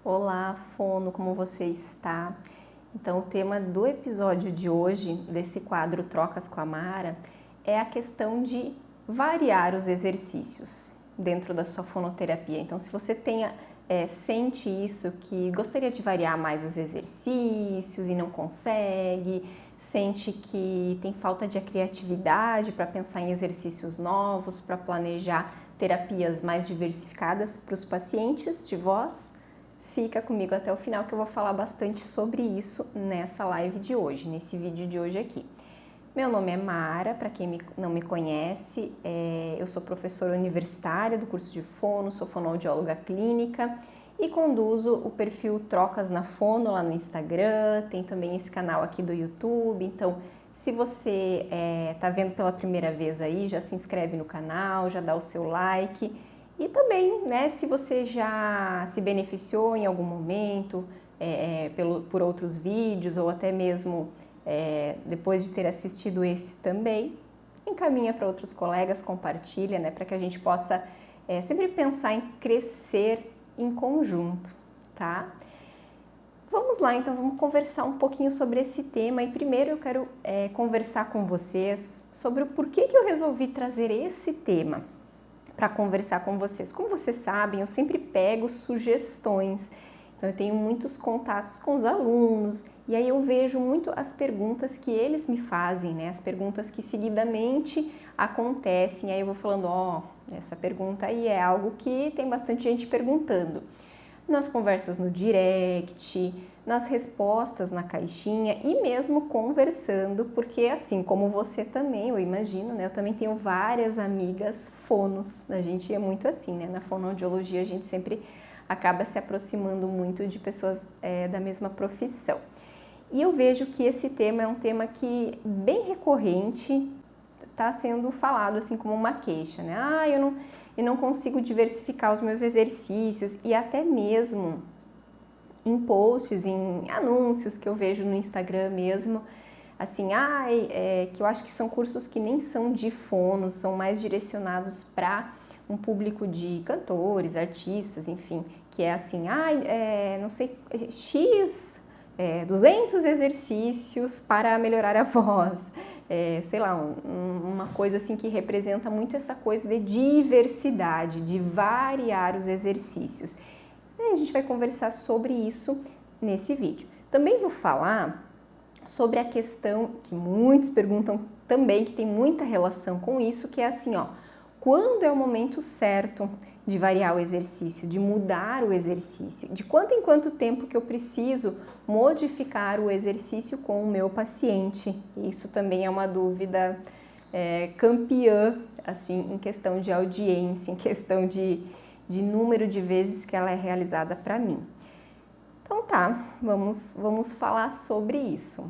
Olá, Fono, como você está? Então, o tema do episódio de hoje, desse quadro Trocas com a Mara, é a questão de variar os exercícios dentro da sua fonoterapia. Então, se você sente isso, que gostaria de variar mais os exercícios e não consegue, sente que tem falta de criatividade para pensar em exercícios novos, para planejar terapias mais diversificadas para os pacientes de voz, fica comigo até o final que eu vou falar bastante sobre isso nessa live de hoje, nesse vídeo de hoje aqui. Meu nome é Mara, para quem não me conhece, eu sou professora universitária do curso de fono, sou fonoaudióloga clínica e conduzo o perfil Trocas na Fono lá no Instagram, tem também esse canal aqui do YouTube, então se você está vendo pela primeira vez aí, já se inscreve no canal, já dá o seu like. E também, né, se você já se beneficiou em algum momento por outros vídeos ou até mesmo depois de ter assistido esse também, encaminha para outros colegas, compartilha, né, para que a gente possa sempre pensar em crescer em conjunto, tá? Vamos lá, então, vamos conversar um pouquinho sobre esse tema e primeiro eu quero conversar com vocês sobre o porquê que eu resolvi trazer esse tema para conversar com vocês. Como vocês sabem, eu sempre pego sugestões, então eu tenho muitos contatos com os alunos e aí eu vejo muito as perguntas que eles me fazem, né? As perguntas que seguidamente acontecem, aí eu vou falando, essa pergunta aí é algo que tem bastante gente perguntando. Nas conversas no direct, nas respostas na caixinha e mesmo conversando, porque assim como você também, eu imagino, né? Eu também tenho várias amigas fonos, a gente é muito assim, né? Na fonoaudiologia a gente sempre acaba se aproximando muito de pessoas da mesma profissão. E eu vejo que esse tema é um tema que bem recorrente está sendo falado assim como uma queixa, né? Eu não consigo diversificar os meus exercícios e até mesmo em posts, em anúncios que eu vejo no Instagram mesmo, assim, que eu acho que são cursos que nem são de fonos, são mais direcionados para um público de cantores, artistas, enfim, que é assim, não sei, X, 200 exercícios para melhorar a voz, sei lá, uma coisa assim que representa muito essa coisa de diversidade, de variar os exercícios. E a gente vai conversar sobre isso nesse vídeo. Também vou falar sobre a questão que muitos perguntam também, que tem muita relação com isso, que é assim, quando é o momento certo de variar o exercício, de mudar o exercício, de quanto em quanto tempo que eu preciso modificar o exercício com o meu paciente. Isso também é uma dúvida campeã, assim, em questão de audiência, em questão de número de vezes que ela é realizada para mim. Então tá, vamos falar sobre isso.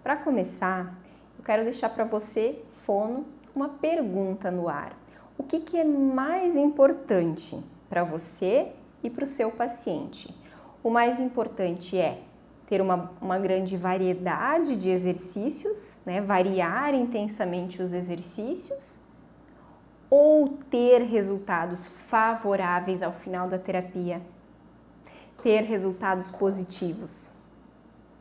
Para começar, eu quero deixar para você, fono, uma pergunta no ar. O que é mais importante para você e para o seu paciente? O mais importante é ter uma grande variedade de exercícios, né? Variar intensamente os exercícios, ou ter resultados favoráveis ao final da terapia, ter resultados positivos.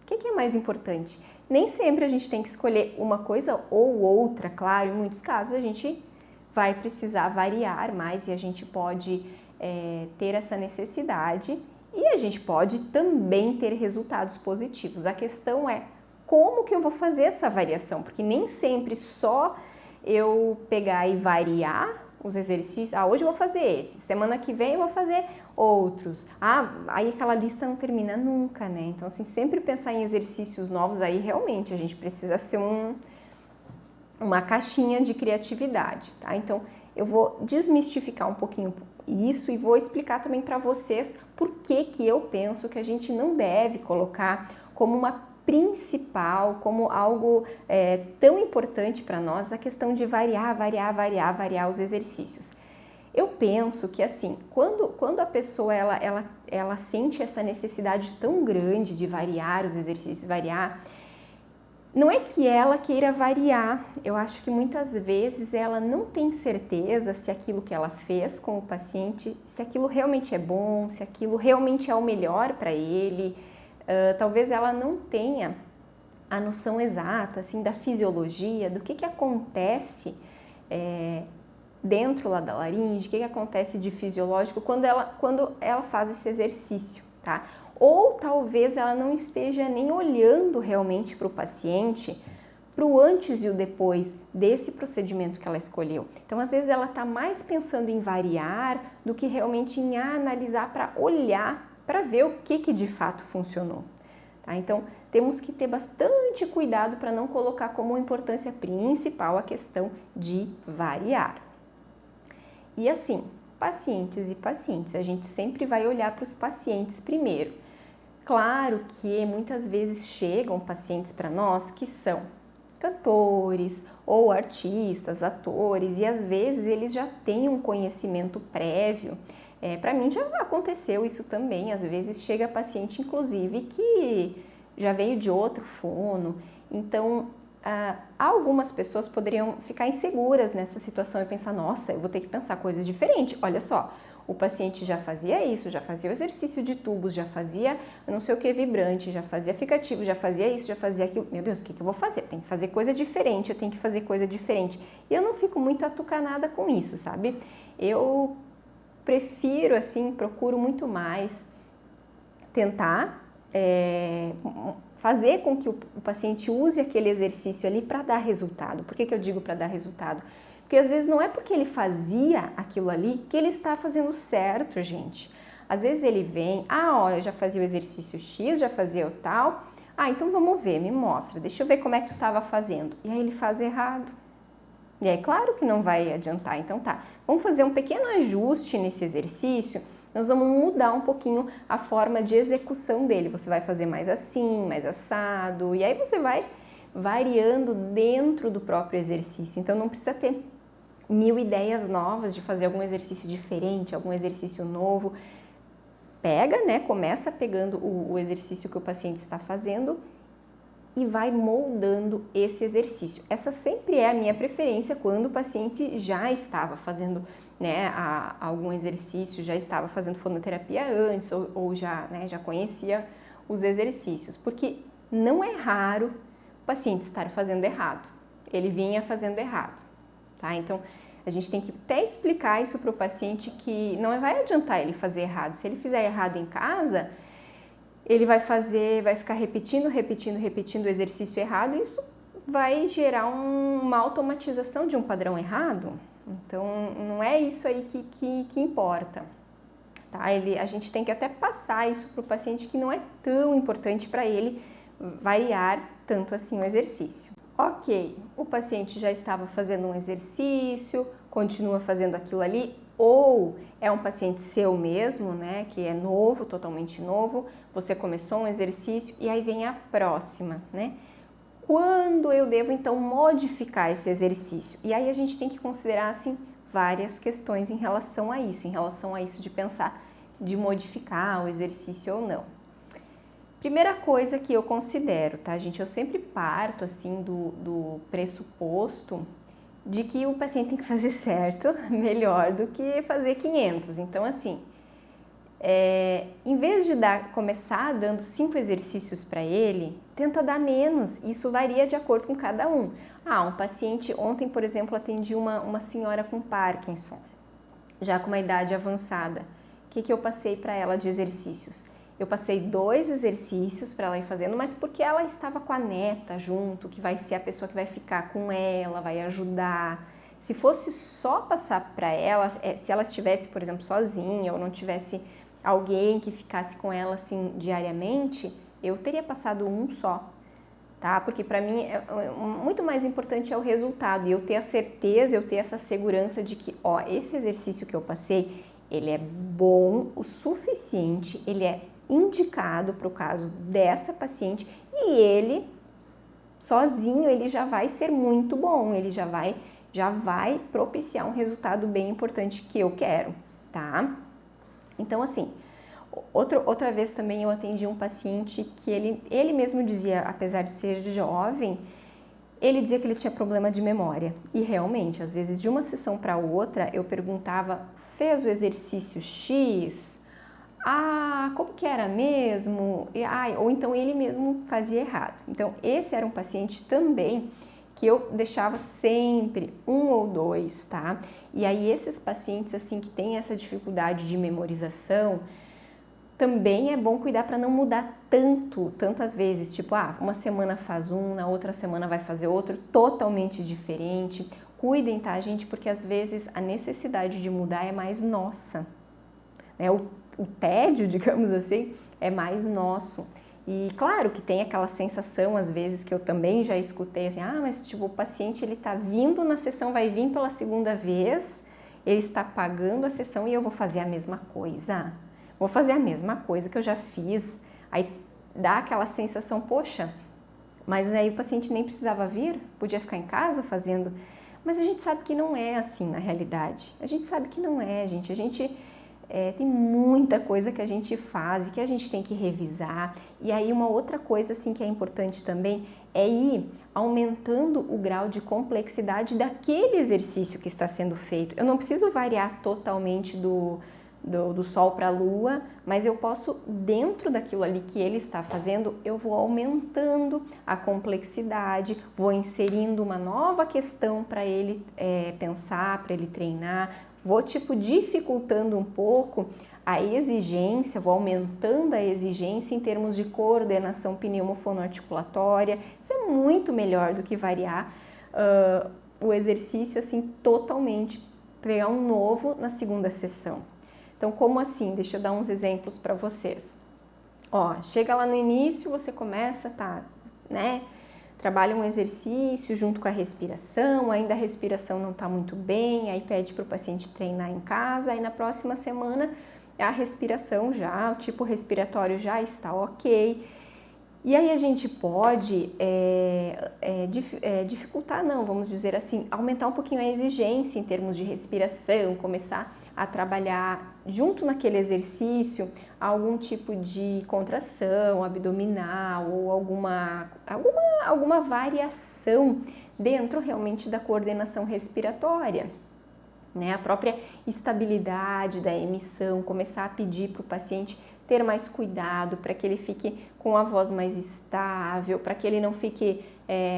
O que é mais importante? Nem sempre a gente tem que escolher uma coisa ou outra, claro, em muitos casos a gente vai precisar variar mais e a gente pode ter essa necessidade e a gente pode também ter resultados positivos. A questão é como que eu vou fazer essa variação, porque nem sempre só eu pegar e variar os exercícios, hoje eu vou fazer esse, semana que vem eu vou fazer outros, aí aquela lista não termina nunca, né? Então, assim, sempre pensar em exercícios novos, aí realmente a gente precisa ser uma caixinha de criatividade, tá? Então, eu vou desmistificar um pouquinho isso e vou explicar também para vocês por que eu penso que a gente não deve colocar como uma principal, como algo tão importante para nós, a questão de variar os exercícios. Eu penso que assim, quando a pessoa ela sente essa necessidade tão grande de variar os exercícios, Não é que ela queira variar, eu acho que muitas vezes ela não tem certeza se aquilo que ela fez com o paciente, se aquilo realmente é bom, se aquilo realmente é o melhor para ele. Talvez ela não tenha a noção exata assim, da fisiologia, do que acontece dentro lá da laringe, o que acontece de fisiológico quando ela faz esse exercício, tá? Ou talvez ela não esteja nem olhando realmente para o paciente, para o antes e o depois desse procedimento que ela escolheu. Então, às vezes, ela está mais pensando em variar do que realmente em analisar para olhar, para ver o que de fato funcionou. Tá? Então, temos que ter bastante cuidado para não colocar como importância principal a questão de variar. E assim, pacientes e pacientes, a gente sempre vai olhar para os pacientes primeiro. Claro que muitas vezes chegam pacientes para nós que são cantores ou artistas, atores, e às vezes eles já têm um conhecimento prévio. Para mim já aconteceu isso também, às vezes chega paciente inclusive que já veio de outro fono, então algumas pessoas poderiam ficar inseguras nessa situação e pensar, nossa, eu vou ter que pensar coisas diferentes, olha só. O paciente já fazia isso, já fazia o exercício de tubos, já fazia não sei o que vibrante, já fazia ficativo, já fazia isso, já fazia aquilo. Meu Deus, o que eu vou fazer? Tem que fazer coisa diferente, eu tenho que fazer coisa diferente. E eu não fico muito atucanada com isso, sabe? Eu prefiro, assim, procuro muito mais tentar fazer com que o paciente use aquele exercício ali para dar resultado. Por que eu digo para dar resultado? Porque às vezes não é porque ele fazia aquilo ali que ele está fazendo certo, gente. Às vezes ele vem, eu já fazia o exercício X, já fazia o tal. Então vamos ver, me mostra, deixa eu ver como é que tu estava fazendo. E aí ele faz errado. E aí claro que não vai adiantar. Então tá, vamos fazer um pequeno ajuste nesse exercício. Nós vamos mudar um pouquinho a forma de execução dele. Você vai fazer mais assim, mais assado. E aí você vai variando dentro do próprio exercício. Então não precisa ter 1000 ideias novas de fazer algum exercício diferente, algum exercício novo. Pega, né? Começa pegando o exercício que o paciente está fazendo e vai moldando esse exercício. Essa sempre é a minha preferência quando o paciente já estava fazendo, né, algum exercício, já estava fazendo fonoterapia antes ou já conhecia os exercícios, porque não é raro o paciente estar fazendo errado. Ele vinha fazendo errado. Tá? Então, a gente tem que até explicar isso para o paciente que não vai adiantar ele fazer errado. Se ele fizer errado em casa, ele vai ficar repetindo o exercício errado e isso vai gerar uma automatização de um padrão errado. Então, não é isso aí que importa. Tá? A gente tem que até passar isso para o paciente que não é tão importante para ele variar tanto assim o exercício. Ok, o paciente já estava fazendo um exercício, continua fazendo aquilo ali, ou é um paciente seu mesmo, né, que é novo, totalmente novo, você começou um exercício e aí vem a próxima, né? Quando eu devo então modificar esse exercício? E aí a gente tem que considerar assim várias questões em relação a isso de pensar de modificar o exercício ou não. Primeira coisa que eu considero, tá, gente? Eu sempre parto, assim, do pressuposto de que o paciente tem que fazer certo melhor do que fazer 500. Então, assim, em vez de começar dando 5 exercícios para ele, tenta dar menos. Isso varia de acordo com cada um. Um paciente, ontem, por exemplo, atendi uma senhora com Parkinson, já com uma idade avançada. O que eu passei para ela de exercícios? Eu passei 2 exercícios para ela ir fazendo, mas porque ela estava com a neta junto, que vai ser a pessoa que vai ficar com ela, vai ajudar. Se fosse só passar para ela, se ela estivesse, por exemplo, sozinha ou não tivesse alguém que ficasse com ela assim diariamente, eu teria passado um só, tá? Porque para mim muito mais importante é o resultado e eu ter a certeza, eu ter essa segurança de que, esse exercício que eu passei, ele é bom o suficiente, ele é indicado para o caso dessa paciente e ele sozinho ele já vai ser muito bom, ele já vai propiciar um resultado bem importante que eu quero, tá? Então assim, Outra vez também eu atendi um paciente que ele mesmo dizia, apesar de ser jovem, ele dizia que ele tinha problema de memória. E realmente, às vezes, de uma sessão para outra, eu perguntava, fez o exercício X? Ah, como que era mesmo? Ou então ele mesmo fazia errado. Então, esse era um paciente também que eu deixava sempre 1 ou 2, tá? E aí, esses pacientes, assim, que têm essa dificuldade de memorização, também é bom cuidar para não mudar tantas vezes, tipo, uma semana faz um, na outra semana vai fazer outro, totalmente diferente. Cuidem, tá, gente? Porque às vezes a necessidade de mudar é mais nossa, né? O tédio, digamos assim, é mais nosso. E claro que tem aquela sensação, às vezes, que eu também já escutei, assim, mas tipo, o paciente, ele tá vindo na sessão, vai vir pela segunda vez, ele está pagando a sessão e eu vou fazer a mesma coisa. Vou fazer a mesma coisa que eu já fiz. Aí dá aquela sensação, poxa, mas aí o paciente nem precisava vir, podia ficar em casa fazendo. Mas a gente sabe que não é assim na realidade. A gente sabe que não é, gente. A gente tem muita coisa que a gente faz e que a gente tem que revisar. E aí uma outra coisa assim que é importante também é ir aumentando o grau de complexidade daquele exercício que está sendo feito. Eu não preciso variar totalmente do Sol para a Lua, mas eu posso, dentro daquilo ali que ele está fazendo, eu vou aumentando a complexidade, vou inserindo uma nova questão para ele pensar, para ele treinar, vou dificultando um pouco a exigência, vou aumentando a exigência em termos de coordenação pneumofonoarticulatória. Isso é muito melhor do que variar o exercício assim totalmente, pegar um novo na segunda sessão. Então, como assim? Deixa eu dar uns exemplos para vocês. Chega lá no início, você começa, trabalha um exercício junto com a respiração, ainda a respiração não está muito bem, aí pede para o paciente treinar em casa, aí na próxima semana a respiração já, o tipo respiratório já está ok. E aí a gente pode dificultar, não, vamos dizer assim, aumentar um pouquinho a exigência em termos de respiração, começar a trabalhar junto naquele exercício algum tipo de contração abdominal ou alguma variação dentro realmente da coordenação respiratória. Né? A própria estabilidade da emissão, começar a pedir para o paciente ter mais cuidado para que ele fique com a voz mais estável, para que ele não fique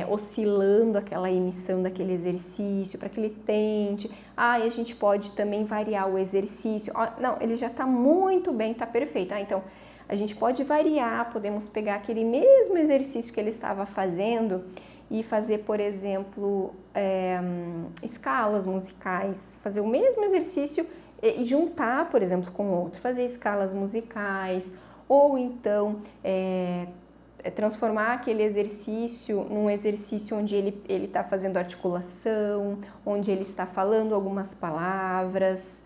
oscilando aquela emissão daquele exercício, para que ele tente. E a gente pode também variar o exercício. Não, ele já está muito bem, está perfeito. Então, a gente pode variar, podemos pegar aquele mesmo exercício que ele estava fazendo e fazer, por exemplo, escalas musicais, fazer o mesmo exercício e juntar, por exemplo, com outro, fazer escalas musicais, ou então transformar aquele exercício num exercício onde ele está fazendo articulação, onde ele está falando algumas palavras,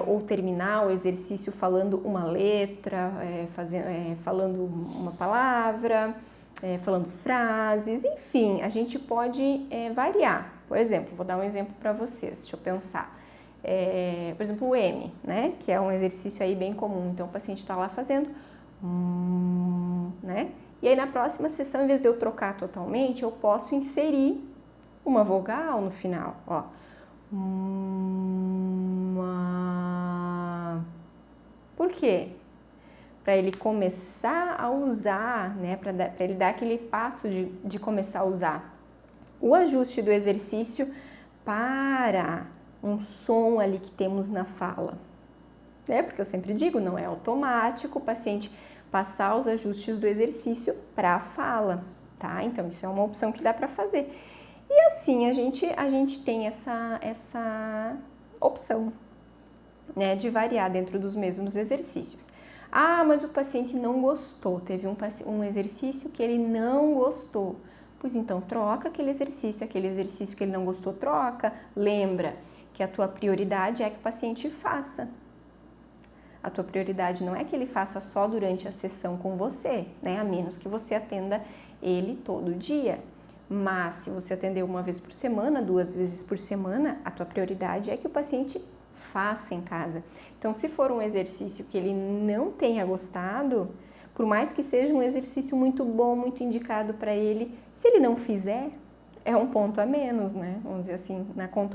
ou terminar o exercício falando uma letra, falando uma palavra, falando frases, enfim, a gente pode variar. Por exemplo, vou dar um exemplo para vocês, deixa eu pensar. Por exemplo, o M, né, que é um exercício aí bem comum. Então, o paciente está lá fazendo, né? E aí, na próxima sessão, em vez de eu trocar totalmente, eu posso inserir uma vogal no final, Por quê? Para ele começar a usar, né, para ele dar aquele passo de começar a usar o ajuste do exercício para um som ali que temos na fala, né? Porque eu sempre digo, não é automático o paciente passar os ajustes do exercício para a fala, tá? Então, isso é uma opção que dá para fazer. E assim, a gente tem essa opção, né, de variar dentro dos mesmos exercícios. Mas o paciente não gostou, teve um exercício que ele não gostou. Pois então, troca aquele exercício que ele não gostou, troca. Lembra que a tua prioridade é que o paciente faça. A tua prioridade não é que ele faça só durante a sessão com você, né? A menos que você atenda ele todo dia. Mas se você atender uma vez por semana, 2 vezes por semana, a tua prioridade é que o paciente faça em casa. Então, se for um exercício que ele não tenha gostado, por mais que seja um exercício muito bom, muito indicado para ele, se ele não fizer, é um ponto a menos, né? Vamos dizer assim,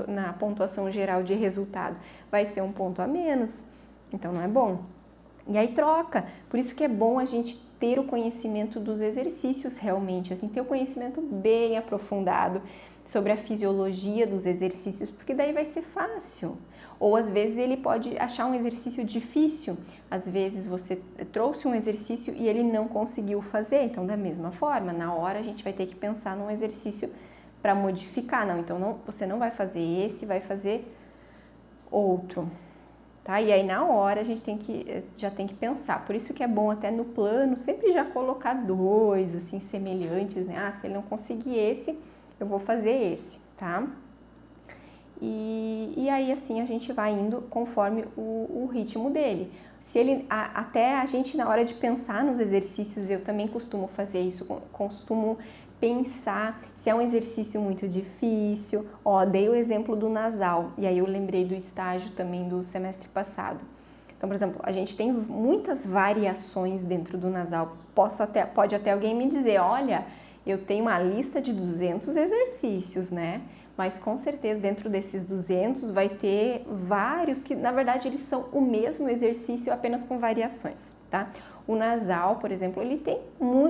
na pontuação geral de resultado, vai ser um ponto a menos. Então, não é bom. E aí troca. Por isso que é bom a gente ter o conhecimento dos exercícios realmente, assim, ter o conhecimento bem aprofundado sobre a fisiologia dos exercícios, porque daí vai ser fácil. Ou às vezes ele pode achar um exercício difícil, às vezes você trouxe um exercício e ele não conseguiu fazer, então da mesma forma, na hora a gente vai ter que pensar num exercício para modificar, então você não vai fazer esse, vai fazer outro. Tá? E aí na hora a gente já tem que pensar, por isso que é bom até no plano sempre já colocar dois assim semelhantes, né? Se ele não conseguir esse, eu vou fazer esse, tá? E aí assim a gente vai indo conforme o ritmo dele. Se ele, até a gente na hora de pensar nos exercícios, eu também costumo fazer isso, costumo pensar se é um exercício muito difícil. Dei o exemplo do nasal, e aí eu lembrei do estágio também do semestre passado. Então, por exemplo, a gente tem muitas variações dentro do nasal. Pode até alguém me dizer, olha, eu tenho uma lista de 200 exercícios, né? Mas com certeza dentro desses 200 vai ter vários que, na verdade, eles são o mesmo exercício, apenas com variações, tá? O nasal, por exemplo, ele tem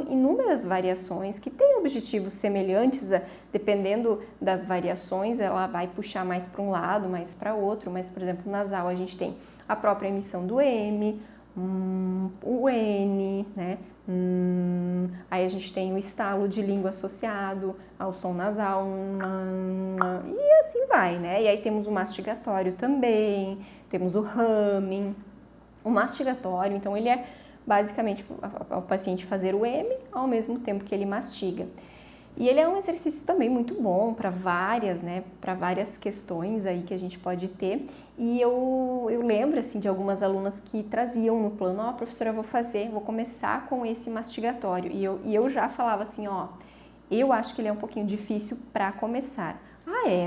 inúmeras variações que têm objetivos semelhantes, dependendo das variações, ela vai puxar mais para um lado, mais para outro, mas, por exemplo, o nasal a gente tem a própria emissão do M, o N, né? Aí a gente tem o estalo de língua associado ao som nasal, e assim vai, né? E aí temos o mastigatório também, temos o humming. O mastigatório, então, ele é basicamente o paciente fazer o M ao mesmo tempo que ele mastiga. E ele é um exercício também muito bom para várias, né, para várias questões aí que a gente pode ter. E eu lembro, assim, de algumas alunas que traziam no plano, professora, vou começar com esse mastigatório. E eu já falava assim, eu acho que ele é um pouquinho difícil para começar.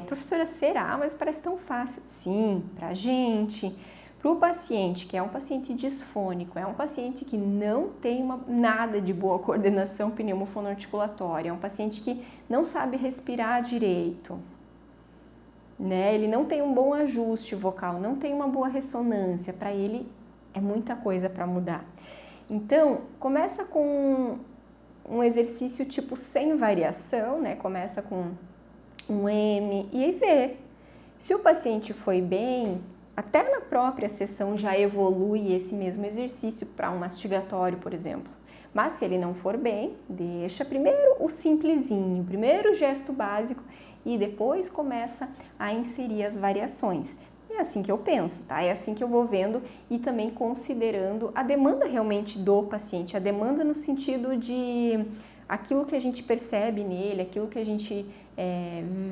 Professora, será? Mas parece tão fácil. Sim, pra gente. Para o paciente, que é um paciente disfônico, é um paciente que não tem nada de boa coordenação pneumofonoarticulatória, é um paciente que não sabe respirar direito, né? Ele não tem um bom ajuste vocal, não tem uma boa ressonância, para ele é muita coisa para mudar. Então, começa com um exercício tipo sem variação, né? Começa com um M e aí vê. Se o paciente foi bem, até na própria sessão já evolui esse mesmo exercício para um mastigatório, por exemplo. Mas se ele não for bem, deixa primeiro o simplesinho, primeiro o gesto básico e depois começa a inserir as variações. É assim que eu penso, tá? É assim que eu vou vendo e também considerando a demanda realmente do paciente, a demanda no sentido de aquilo que a gente percebe nele, aquilo que a gente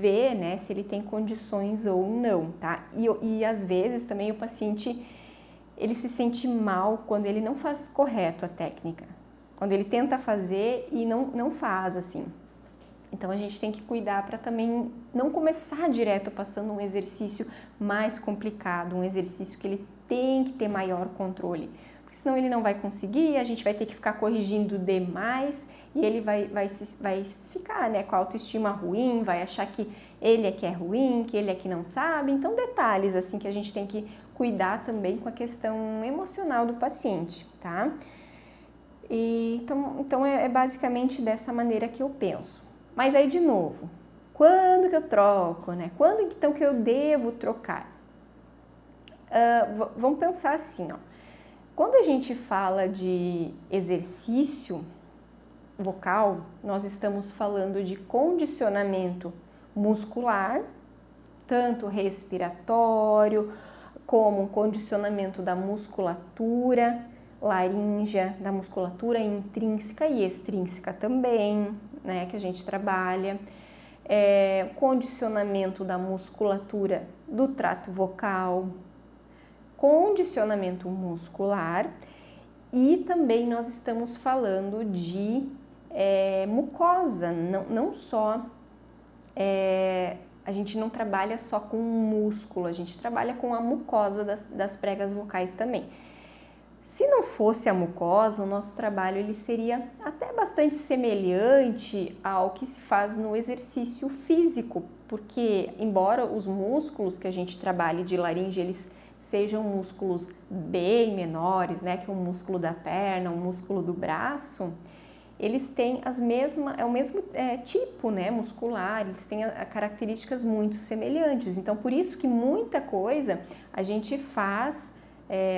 vê, né, se ele tem condições ou não, tá? E às vezes também o paciente, ele se sente mal quando ele não faz correto a técnica, quando ele tenta fazer e não faz assim. Então a gente tem que cuidar para também não começar direto passando um exercício mais complicado, um exercício que ele tem que ter maior controle, porque senão ele não vai conseguir, a gente vai ter que ficar corrigindo demais e ele vai ficar, né, com a autoestima ruim, vai achar que ele é que é ruim, que ele é que não sabe. Então detalhes assim que a gente tem que cuidar também com a questão emocional do paciente, tá? Então é basicamente dessa maneira que eu penso. Mas aí, de novo, quando que eu troco, né? Quando então que eu devo trocar? Vamos pensar assim, Quando a gente fala de exercício vocal, nós estamos falando de condicionamento muscular, tanto respiratório, como um condicionamento da musculatura laríngea, da musculatura intrínseca e extrínseca também, né, que a gente trabalha, condicionamento da musculatura do trato vocal, condicionamento muscular e também nós estamos falando de mucosa, não só a gente não trabalha só com o músculo, a gente trabalha com a mucosa das pregas vocais também. Se não fosse a mucosa, o nosso trabalho ele seria até bastante semelhante ao que se faz no exercício físico, porque embora os músculos que a gente trabalhe de laringe, eles sejam músculos bem menores, né, que o músculo da perna, o músculo do braço, eles têm o mesmo tipo, né, muscular, eles têm características muito semelhantes. Então, por isso que muita coisa a gente faz,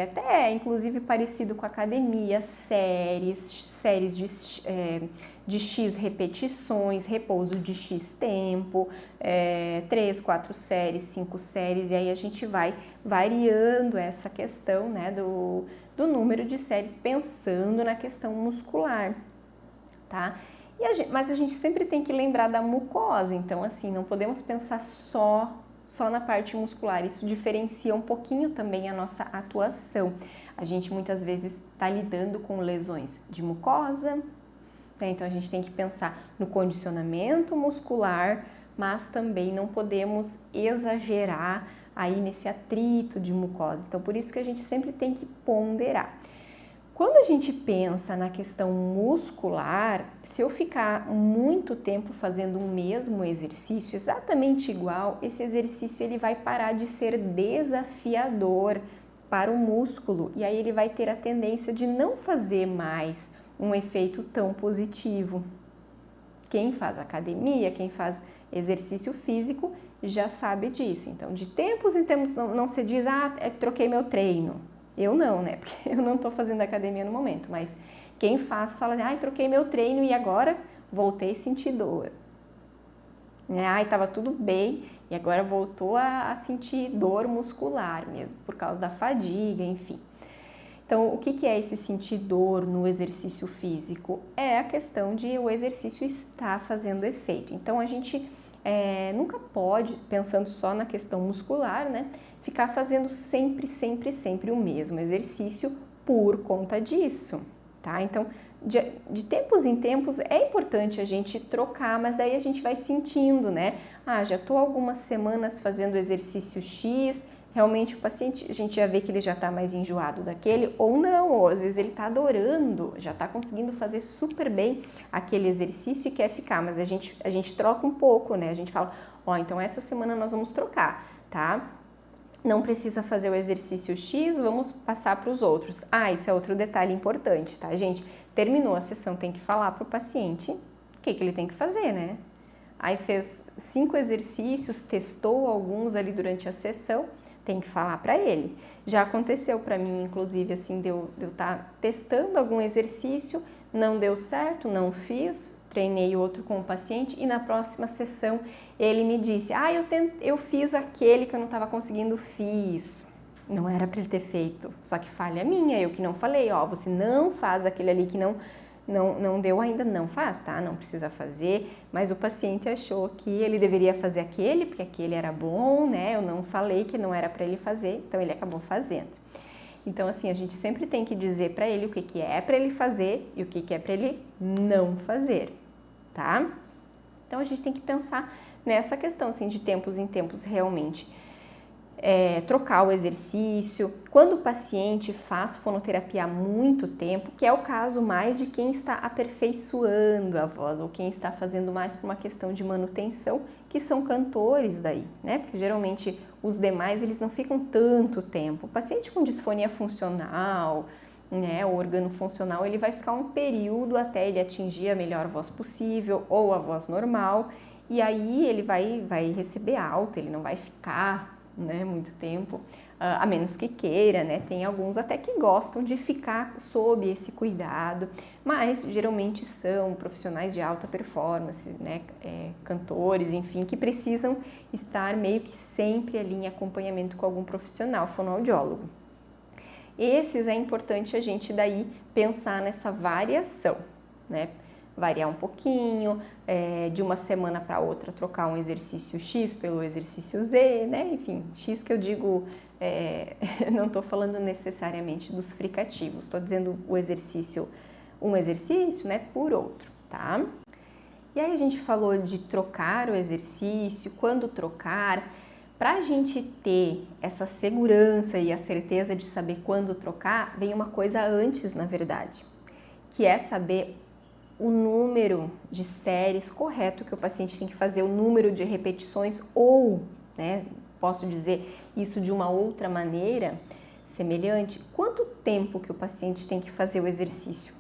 até inclusive parecido com a academia, séries de X repetições, repouso de X tempo, 3, 4 séries, 5 séries, e aí a gente vai variando essa questão, né, do número de séries pensando na questão muscular. Tá? Mas a gente sempre tem que lembrar da mucosa, então assim, não podemos pensar só na parte muscular, isso diferencia um pouquinho também a nossa atuação. A gente muitas vezes está lidando com lesões de mucosa, né? Então a gente tem que pensar no condicionamento muscular, mas também não podemos exagerar aí nesse atrito de mucosa, então por isso que a gente sempre tem que ponderar. Quando a gente pensa na questão muscular, se eu ficar muito tempo fazendo o mesmo exercício, exatamente igual, esse exercício ele vai parar de ser desafiador para o músculo e aí ele vai ter a tendência de não fazer mais um efeito tão positivo. Quem faz academia, quem faz exercício físico já sabe disso. Então, de tempos em tempos não se diz, troquei meu treino. Eu não, né? Porque eu não tô fazendo academia no momento, mas quem faz fala, troquei meu treino e agora voltei a sentir dor. Tava tudo bem e agora voltou a sentir dor muscular mesmo, por causa da fadiga, enfim. Então, o que é esse sentir dor no exercício físico? É a questão de o exercício estar fazendo efeito. Então, a gente nunca pode, pensando só na questão muscular, né? Ficar fazendo sempre o mesmo exercício por conta disso, tá? Então, de tempos em tempos é importante a gente trocar, mas daí a gente vai sentindo, né? Já tô algumas semanas fazendo exercício X, realmente o paciente, a gente já vê que ele já tá mais enjoado daquele, ou não, ou às vezes ele tá adorando, já tá conseguindo fazer super bem aquele exercício e quer ficar, mas a gente troca um pouco, né? A gente fala, então essa semana nós vamos trocar, tá? Não precisa fazer o exercício X, vamos passar para os outros. Isso é outro detalhe importante, tá, gente? Terminou a sessão, tem que falar para o paciente o que ele tem que fazer, né? Aí fez 5 exercícios, testou alguns ali durante a sessão, tem que falar para ele. Já aconteceu para mim, inclusive, assim, de eu estar testando algum exercício, não deu certo, não fiz, treinei outro com o paciente e na próxima sessão ele me disse, eu fiz aquele que eu não estava conseguindo, fiz. Não era para ele ter feito, só que falha minha, eu que não falei, você não faz aquele ali que não deu ainda, não faz, tá? Não precisa fazer, mas o paciente achou que ele deveria fazer aquele, porque aquele era bom, né? Eu não falei que não era para ele fazer, então ele acabou fazendo. Então, assim, a gente sempre tem que dizer para ele o que é para ele fazer e o que é para ele não fazer, tá? Então, a gente tem que pensar nessa questão, assim, de tempos em tempos realmente. Trocar o exercício. Quando o paciente faz fonoterapia há muito tempo, que é o caso mais de quem está aperfeiçoando a voz ou quem está fazendo mais por uma questão de manutenção, que são cantores daí, né? Porque geralmente os demais eles não ficam tanto tempo. O paciente com disfonia funcional, né, o órgão funcional, ele vai ficar um período até ele atingir a melhor voz possível ou a voz normal, e aí ele vai receber alta, ele não vai ficar, né, muito tempo, a menos que queira, né? Tem alguns até que gostam de ficar sob esse cuidado, mas geralmente são profissionais de alta performance, né? Cantores, enfim, que precisam estar meio que sempre ali em acompanhamento com algum profissional fonoaudiólogo. Esses é importante a gente daí pensar nessa variação, né? Variar um pouquinho, de uma semana para outra trocar um exercício X pelo exercício Z, né? Enfim, X que eu digo, não estou falando necessariamente dos fricativos, estou dizendo um exercício, né, por outro, tá? E aí a gente falou de trocar o exercício, quando trocar. Para a gente ter essa segurança e a certeza de saber quando trocar, vem uma coisa antes, na verdade, que é saber o número de séries correto que o paciente tem que fazer, o número de repetições ou, né, posso dizer isso de uma outra maneira semelhante, quanto tempo que o paciente tem que fazer o exercício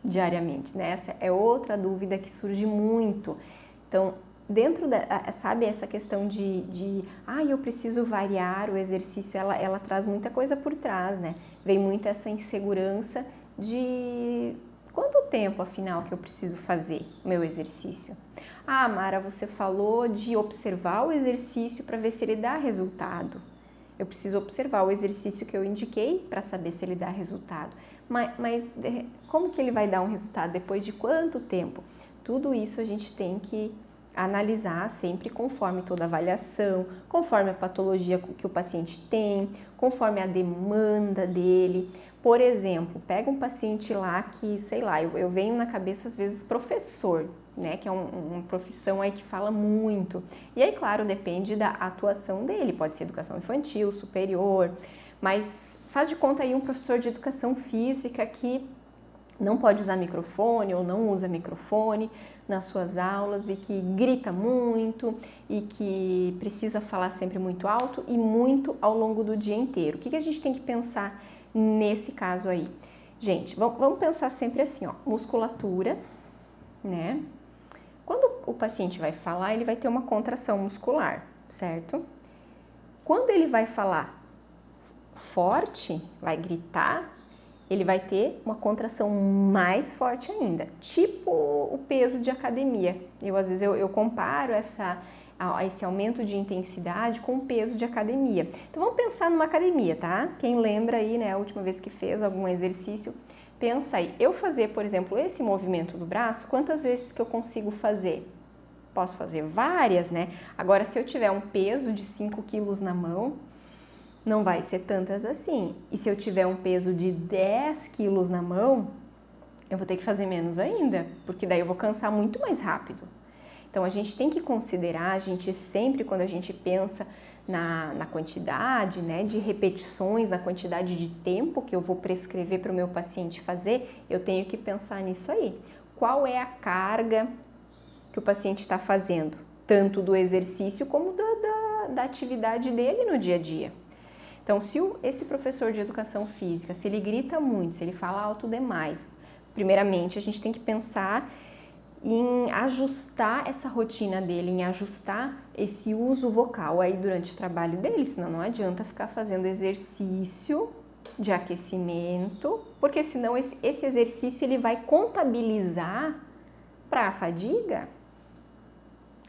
diariamente, né? Essa é outra dúvida que surge muito. Então, dentro da, sabe, essa questão eu preciso variar o exercício, ela traz muita coisa por trás, né? Vem muito essa insegurança de quanto tempo, afinal, que eu preciso fazer o meu exercício. Ah, Mara, você falou de observar o exercício para ver se ele dá resultado. Eu preciso observar o exercício que eu indiquei para saber se ele dá resultado. Mas como que ele vai dar um resultado? Depois de quanto tempo? Tudo isso a gente tem que analisar sempre conforme toda avaliação, conforme a patologia que o paciente tem, conforme a demanda dele. Por exemplo, pega um paciente lá que, sei lá, eu venho na cabeça às vezes professor, né, que é uma profissão aí que fala muito. E aí, claro, depende da atuação dele, pode ser educação infantil, superior, mas faz de conta aí um professor de educação física que não pode usar microfone ou não usa microfone nas suas aulas e que grita muito e que precisa falar sempre muito alto e muito ao longo do dia inteiro. O que a gente tem que pensar nesse caso aí? Gente, vamos pensar sempre assim, ó, musculatura, né? Quando o paciente vai falar, ele vai ter uma contração muscular, certo? Quando ele vai falar forte, vai gritar, ele vai ter uma contração mais forte ainda, tipo o peso de academia. Às vezes eu comparo esse aumento de intensidade com o peso de academia. Então vamos pensar numa academia, tá? Quem lembra aí, né, a última vez que fez algum exercício, pensa aí, eu fazer, por exemplo, esse movimento do braço, quantas vezes que eu consigo fazer? Posso fazer várias, né? Agora, se eu tiver um peso de 5 quilos na mão, não vai ser tantas assim. E se eu tiver um peso de 10 quilos na mão, eu vou ter que fazer menos ainda, porque daí eu vou cansar muito mais rápido. Então, a gente tem que considerar, a gente sempre, quando a gente pensa na quantidade, né, de repetições, na quantidade de tempo que eu vou prescrever para o meu paciente fazer, eu tenho que pensar nisso aí. Qual é a carga que o paciente está fazendo? Tanto do exercício como da atividade dele no dia a dia. Então, se esse professor de educação física, se ele grita muito, se ele fala alto demais, primeiramente a gente tem que pensar em ajustar essa rotina dele, em ajustar esse uso vocal aí durante o trabalho dele, senão não adianta ficar fazendo exercício de aquecimento, porque senão esse exercício ele vai contabilizar para a fadiga,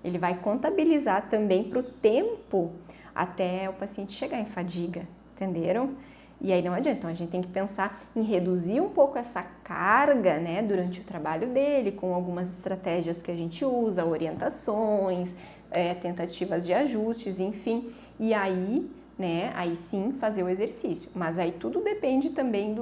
ele vai contabilizar também para o tempo até o paciente chegar em fadiga, entenderam? E aí não adianta, então a gente tem que pensar em reduzir um pouco essa carga, né, durante o trabalho dele, com algumas estratégias que a gente usa, orientações, tentativas de ajustes, enfim, e aí, né, aí sim fazer o exercício. Mas aí tudo depende também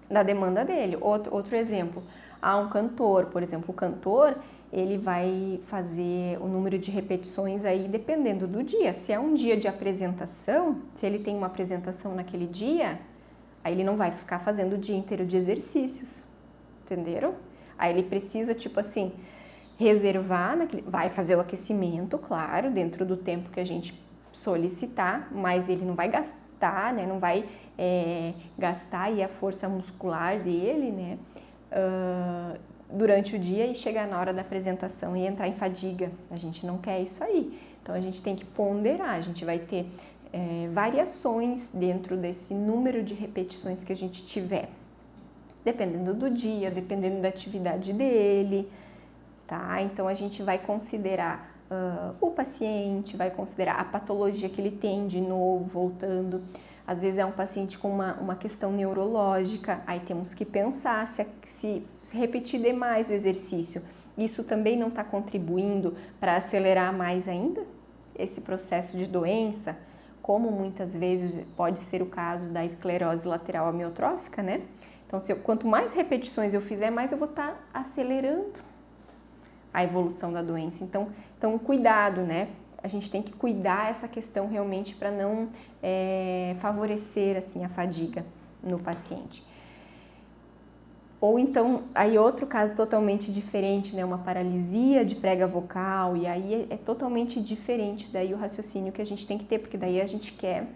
da demanda dele. Outro exemplo, um cantor, por exemplo, o cantor, ele vai fazer o número de repetições aí dependendo do dia. Se é um dia de apresentação, se ele tem uma apresentação naquele dia, aí ele não vai ficar fazendo o dia inteiro de exercícios, entenderam? Aí ele precisa, tipo assim, reservar, vai fazer o aquecimento, claro, dentro do tempo que a gente solicitar, mas ele não vai gastar, né? Não vai gastar aí a força muscular dele, né? Durante o dia e chegar na hora da apresentação e entrar em fadiga. A gente não quer isso aí. Então, a gente tem que ponderar, a gente vai ter variações dentro desse número de repetições que a gente tiver. Dependendo do dia, dependendo da atividade dele, tá? Então, a gente vai considerar o paciente, vai considerar a patologia que ele tem de novo, voltando. Às vezes é um paciente com uma questão neurológica, aí temos que pensar se repetir demais o exercício, isso também não está contribuindo para acelerar mais ainda esse processo de doença, como muitas vezes pode ser o caso da esclerose lateral amiotrófica, né? Então, quanto mais repetições eu fizer, mais eu vou estar acelerando a evolução da doença. Então cuidado, né? A gente tem que cuidar essa questão realmente para não favorecer assim a fadiga no paciente. Ou então, aí outro caso totalmente diferente, né? Uma paralisia de prega vocal, e aí é totalmente diferente daí o raciocínio que a gente tem que ter, porque daí a gente quer,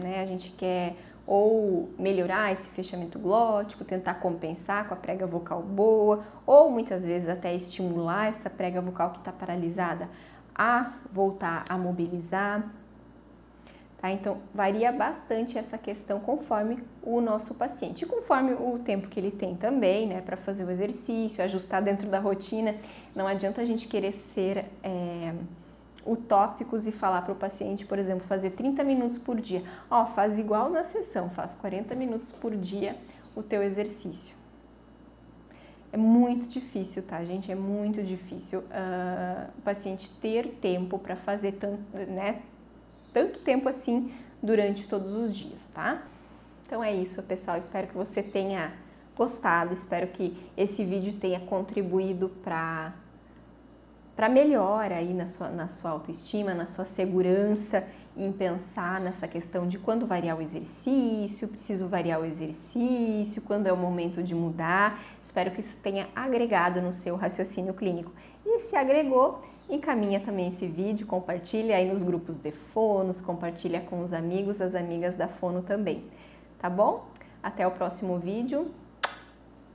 né? A gente quer ou melhorar esse fechamento glótico, tentar compensar com a prega vocal boa, ou muitas vezes até estimular essa prega vocal que está paralisada a voltar a mobilizar. Tá? Então, varia bastante essa questão conforme o nosso paciente, e conforme o tempo que ele tem também, né, para fazer o exercício, ajustar dentro da rotina. Não adianta a gente querer ser utópicos e falar para o paciente, por exemplo, fazer 30 minutos por dia. Ó, faz igual na sessão, faz 40 minutos por dia o teu exercício. É muito difícil, tá, gente? É muito difícil o paciente ter tempo para fazer tanto tempo assim durante todos os dias, tá? Então é isso, pessoal. Espero que você tenha gostado, espero que esse vídeo tenha contribuído para melhora aí na sua autoestima, na sua segurança em pensar nessa questão de quando variar o exercício, preciso variar o exercício, quando é o momento de mudar. Espero que isso tenha agregado no seu raciocínio clínico. E se agregou, encaminha também esse vídeo, compartilha aí nos grupos de fonos, compartilha com os amigos, as amigas da fono também, tá bom? Até o próximo vídeo.